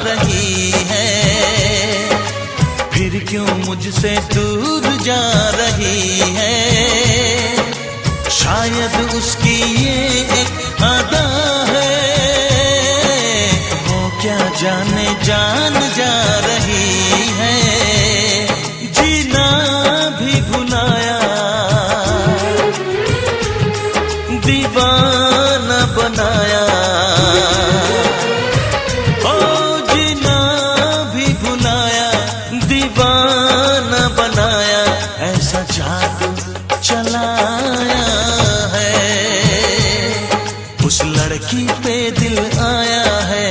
रही है, फिर क्यों मुझसे दूर जा रही है। शायद उसकी ये एक अदा है, वो क्या जाने जान जा रही है। जीना भी भुलाया, दीवाना बनाया, ओ जीना भी भुलाया, दीवाना बनाया, ऐसा जादू चलाया है। उस लड़की पे दिल आया है,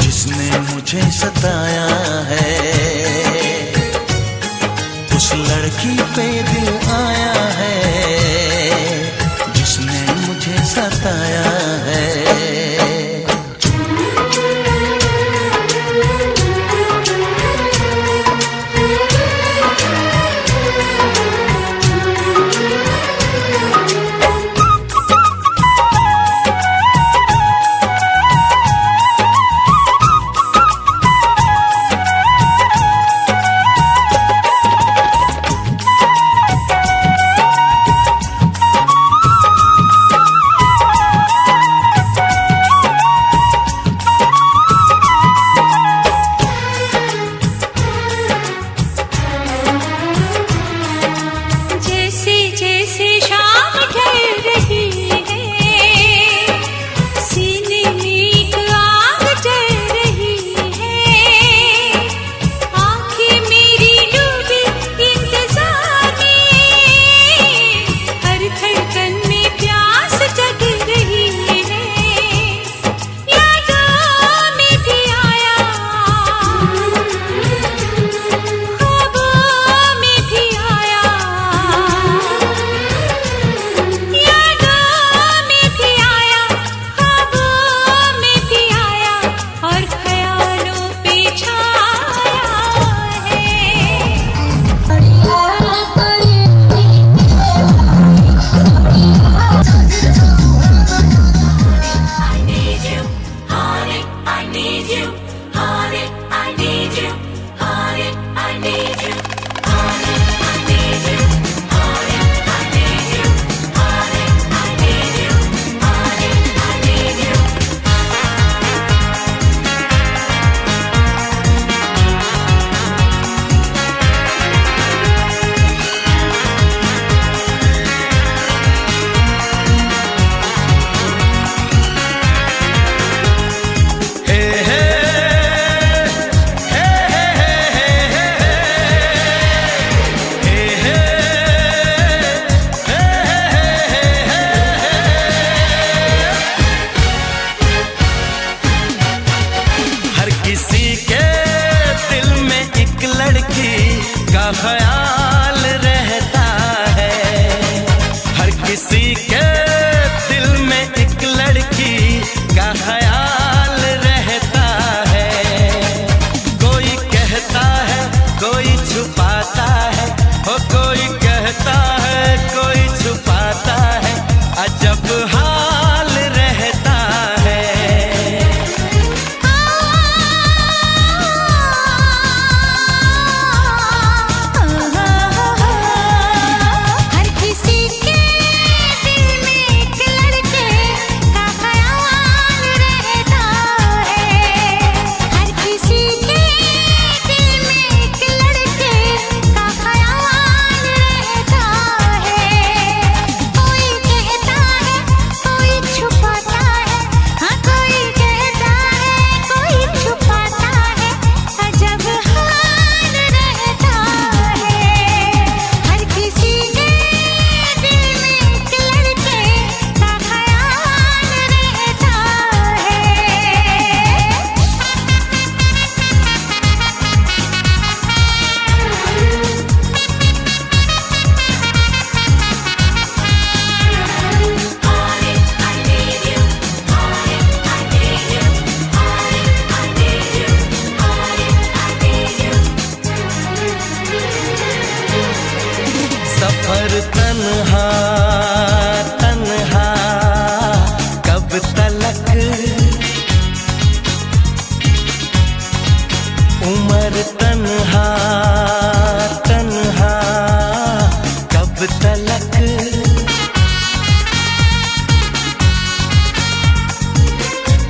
जिसने मुझे सताया है। उस लड़की पे दिल आया है, जिसने मुझे सताया है।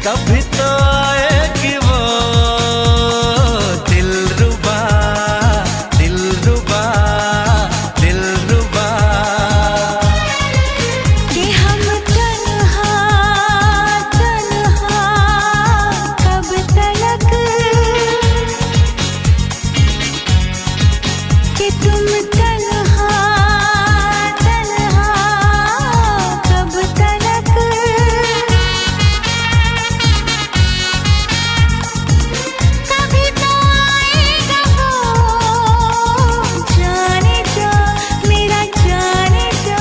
कभी तो आएगी वो दिलरुबा दिलरुबा दिलरुबा। कि हम तन्हा तन्हा कब तलक, कि तुम तन्हा तन्हा कब तलक। कभी तो आएगा वो जाने जा मेरा जाने जा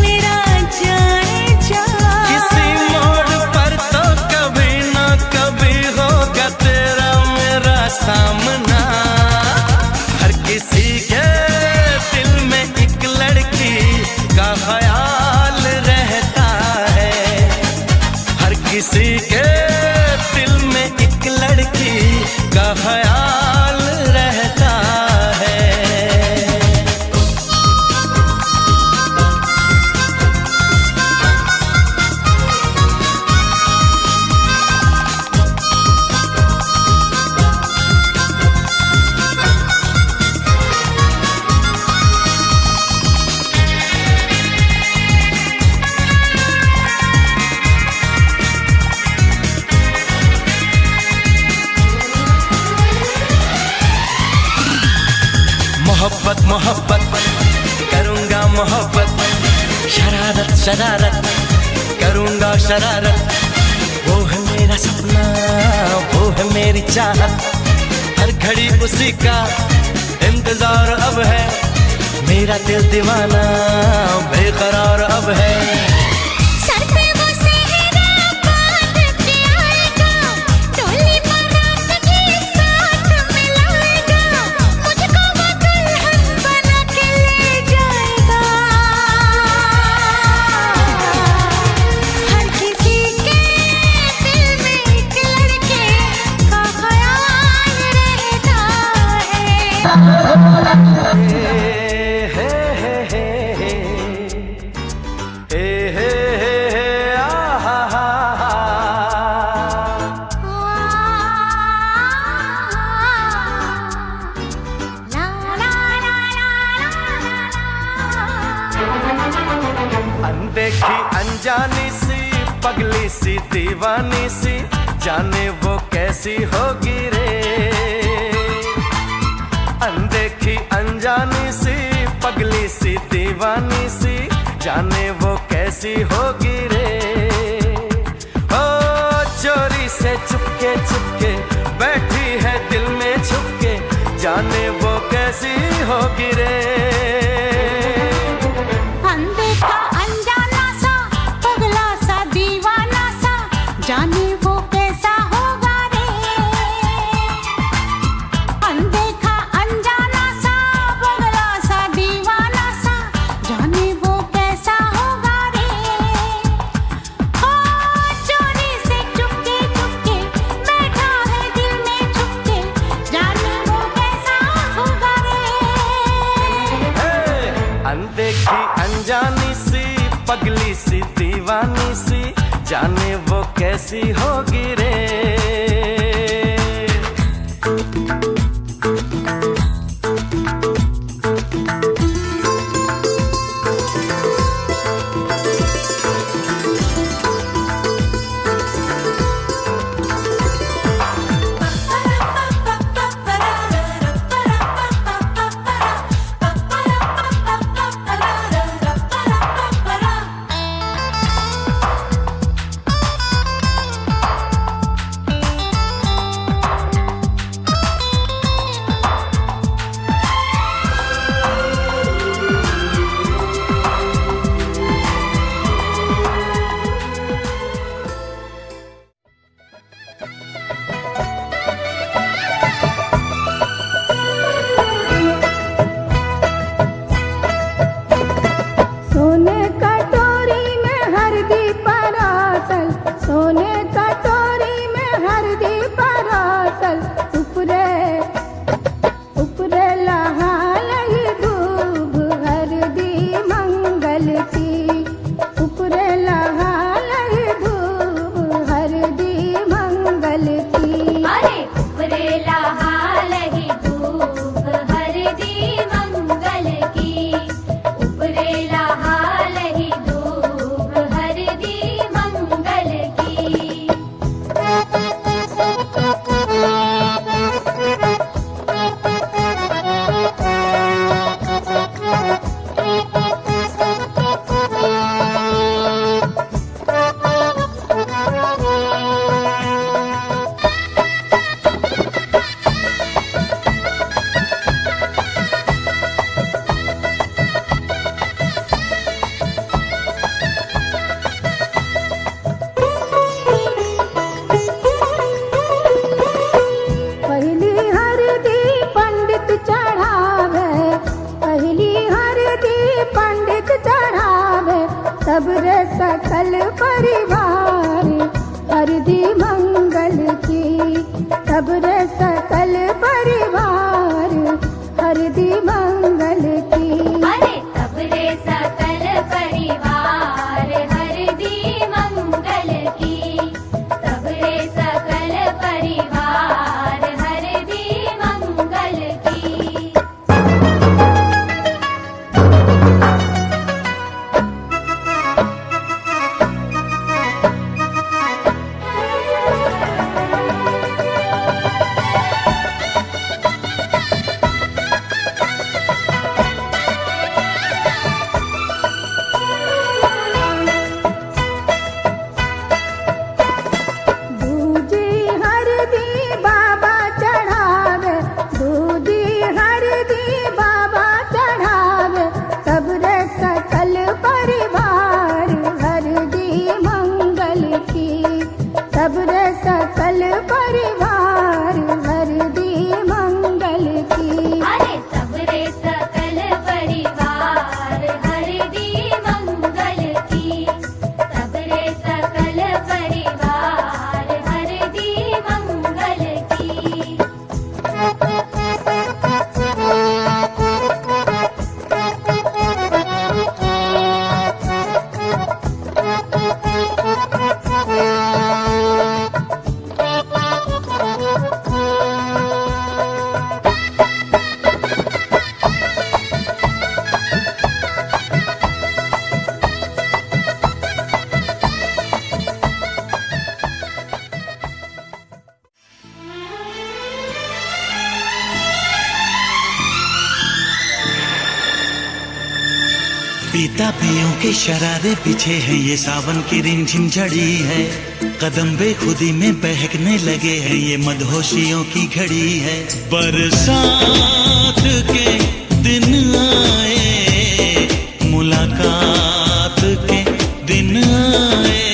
मेरा जाने जा। किसी मोड़ पर तो कभी ना कभी होगा तेरा मेरा सामना। हर किसी के दिल में एक लड़की का ख्याल रहता है। हर किसी के दिल में एक लड़की का ख्याल रहता है। मोहब्बत मोहब्बत करूँगा मोहब्बत, शरारत शरारत करूँगा शरारत। वो है मेरा सपना वो है मेरी चाहत, हर घड़ी उसी का इंतजार अब है। मेरा दिल दीवाना बेकरार अब है। सर पे वो सेहरा बांध के आएगा, डोली बारात के साथ मिलाएगा। मुझको वो दुल्हन बना के ले जाएगा। हर किसी के दिल में एक लड़के का ख्याल रहता है। अनदेखी अनजानी सी पगली सी दीवानी सी, जाने वो कैसी होगी रे। अनदेखी अनजानी सी पगली सी दीवानी सी, जाने वो कैसी होगी रे। ओ चोरी से चुपके चुपके बैठी है दिल में छुपके, जाने वो कैसी होगी रे। अनदेखा अनजाना सा पगला सा दीवाना सा, जाने वो कैसा होगा रे। अनदेखा अनजाना सा पगला सा दीवाना सा, जाने वो कैसा होगा रे। ओ चोरी से चुपके चुपके बैठा है दिल में छुपके, जाने वो कैसा होगा रे। अनदेखी अनजानी सी पगली सी दीवानी सी, जाने वो कैसी होगी रे। सब रे सकल परिवार हरदी मंगल की। सब रे सकल परिवार हरदी मंगल की। अरे सब रे सकल परिवार हरदी मंगल की। सब रे सकल परिवार हरदी मंगल की। दूजी हरदी बाबा चढ़ावे, दूजी हरदी बाबा चढ़ावे। सब रे सकल परिवार हरदी मंगल की। सब रे सकल परिवार हरदी मंगल की। अरे सब रे सकल परिवार हरदी मंगल की। सब रे सकल परिवार हरदी मंगल की। पीता पियों के शरारे पीछे हैं, ये सावन की रिमझिम झड़ी है। कदम बेखुदी में बहकने लगे हैं, ये मदहोशियों की घड़ी है। बरसात के दिन आए, मुलाकात के दिन आए।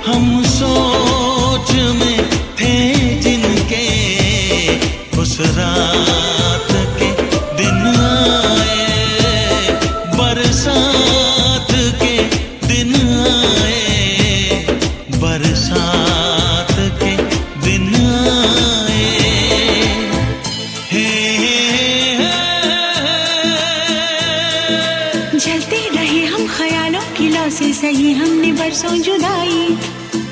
हम सोच में थे जिनके, उस रात के दिन आए। बरसात के दिन आए, बरसात के दिन आए। हे, जलते रहे हम ख्यालों की लौ से, सही हमने बरसों जुदाई।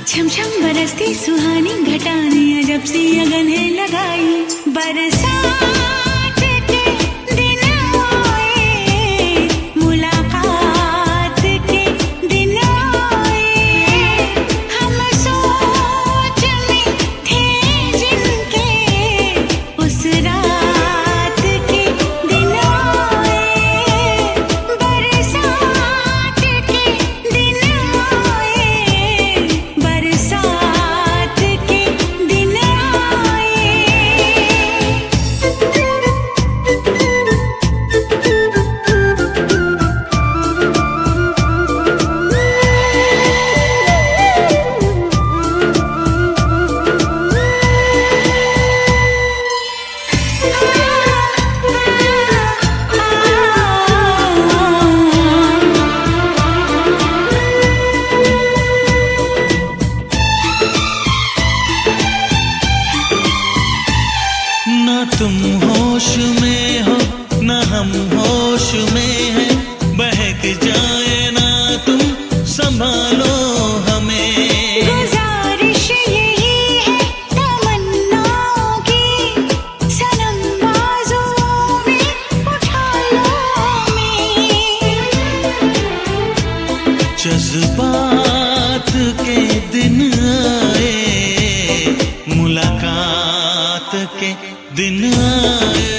छम छम बरसती सुहानी घटाने, अजब सी अगन है लगाई। बरसात के दिन आए, मुलाकात के दिन आए। हम सोच में थे जिनके, उस रात के दिन आए। बरसात के दिन आए, बरसात के दिन आए। ना तुम होश में हो, ना हम होश में हैं। बहक जाए ना तुम, संभालो हमें। गुजारिश यही है तमन्नाओं की, सनम बाजुओं में उठा लो हमें। जज्बात के दिन आए, मुलाकात के दिन आए।